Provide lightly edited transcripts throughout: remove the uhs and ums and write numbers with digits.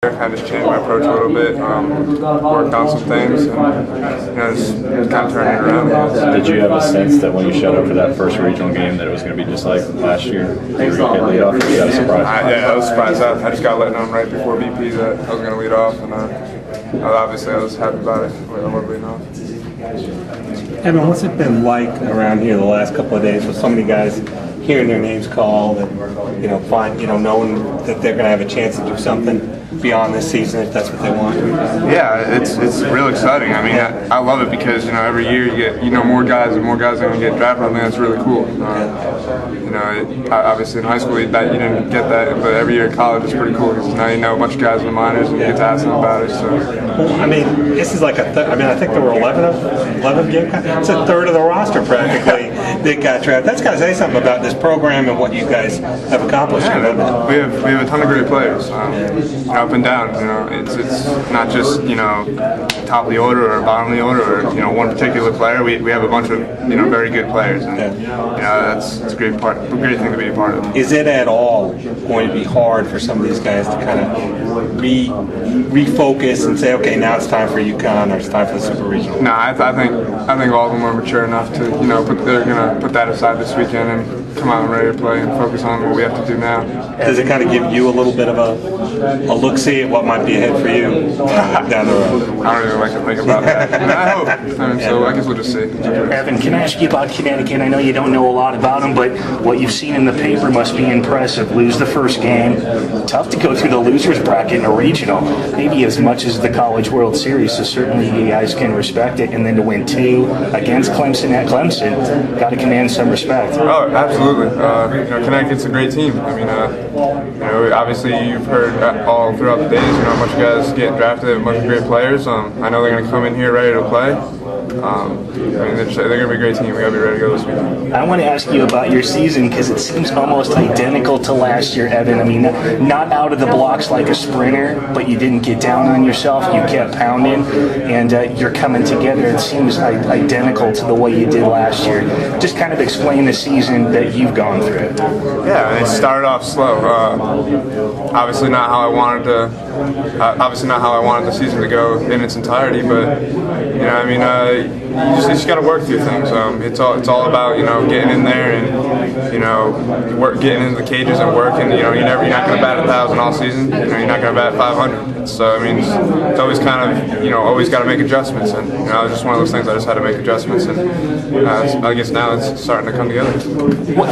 I just changed my approach a little bit, worked on some things, and just kind of turned it around. Did you have a sense that when you showed up for that first regional game that it was going to be just like last year? You were going to lead off? Was that a surprise? Yeah, I was surprised. I just got let known right before BP that I was going to lead off, and obviously I was happy about it. I love leading off. Evan, what's it been like around here the last couple of days with so many guys hearing their names called and knowing that they're going to have a chance to do something beyond this season if that's what they want? Yeah, it's real exciting. I mean, I love it because every year you get more guys and more guys are going to get drafted. I think that's really cool. Obviously in high school you didn't get that, but every year in college it's pretty cool because now you know a bunch of guys in the minors and you get to ask them about it. So, well, I mean, this is like I think there were 11 game. It's a third of the roster practically that got drafted. That's got to say something about this program and what you guys have accomplished. Yeah, we have a ton of great players. Up and down, it's not just top of the order or bottom of the order or one particular player. We have a bunch of very good players, and that's a great thing to be a part of. Is it at all going to be hard for some of these guys to kind of refocus and say, okay, now it's time for UConn or it's time for the Super Regional? No, I think all of them are mature enough to they're going to put that aside this weekend and come out and ready to play and focus on what we have to do now. Does it kind of give you a little bit of a look-see at what might be ahead for you down the road? I don't really like to think about that. I hope. So I guess we'll just see. Evan, can I ask you about Connecticut? I know you don't know a lot about them, but what you've seen in the paper must be impressive. Lose the first game. Tough to go through the losers bracket in a regional, maybe as much as the College World Series, so certainly you guys can respect it. And then to win 2 against Clemson at Clemson, got to command some respect. Oh, absolutely. Connecticut's a great team. I mean, obviously you've heard all throughout the days, a bunch of guys getting drafted, a bunch of great players. I know they're going to come in here ready to play. They're going to be a great team. We got to be ready to go this weekend. I want to ask you about your season because it seems almost identical to last year, Evan. I mean, not out of the blocks like a sprinter, but you didn't get down on yourself. You kept pounding, and you're coming together. It seems identical to the way you did last year. Just kind of explain the season that you've gone through. Yeah, it started off slow. Obviously not how I wanted the season to go in its entirety, but you just got to work through things. It's all about getting in there and getting into the cages and working. You're not going to bat 1,000 all season. You're not going to bat 500. So it's always kind of always got to make adjustments, and it's just one of those things. I just had to make adjustments, and I guess now it's starting to come together.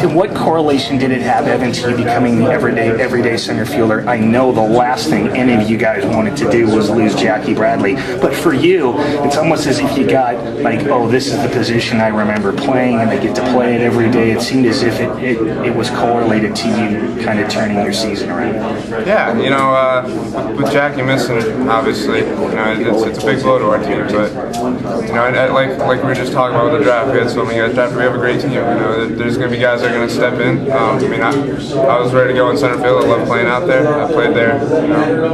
What correlation did it have, Evan, to you becoming the everyday center fielder? I know the last thing any of you guys wanted to do was lose Jackie Bradley, but for you, it's almost as if you got this is the position I remember playing, and I get to play it every day. It seemed as if it was correlated to you kind of turning your season around. Yeah, with Jackie missing, obviously, it's a big blow to our team. But like we were just talking about with the draft, we had so many guys drafted. We have a great team. There's going to be guys that are going to step in. I was ready to go in center field. I love playing out there. I played there,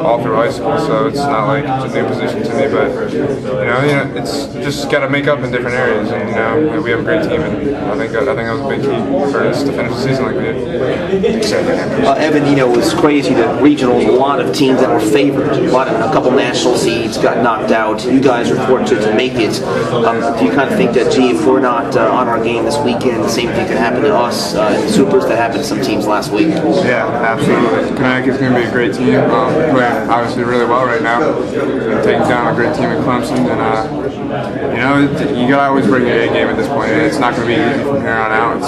all through high school. So it's not like it's a new position to me. But it's just got to make up in different areas. And we have a great team, and I think that was a big key for us to finish the season like we did. Evan, it was crazy. The regionals, a lot of teams that were favored, a couple national seeds got knocked out. You guys were fortunate to make it. Do you kind of think that, if we're not on our game this weekend, the same thing could happen to us in the Supers that happened to some teams last week? Yeah, absolutely. Connecticut's going to be a great team. Playing obviously really well right now. Taking down a great team in Clemson, and you gotta always bring your A game at this point. It's not going to be easy from here on out. It's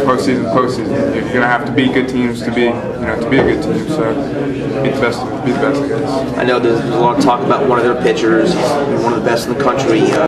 postseason. You're going to have to beat good teams to be a good team. So be the best, I guess. I know there's a lot of talk about one of their pitchers. He's one of the best in the country.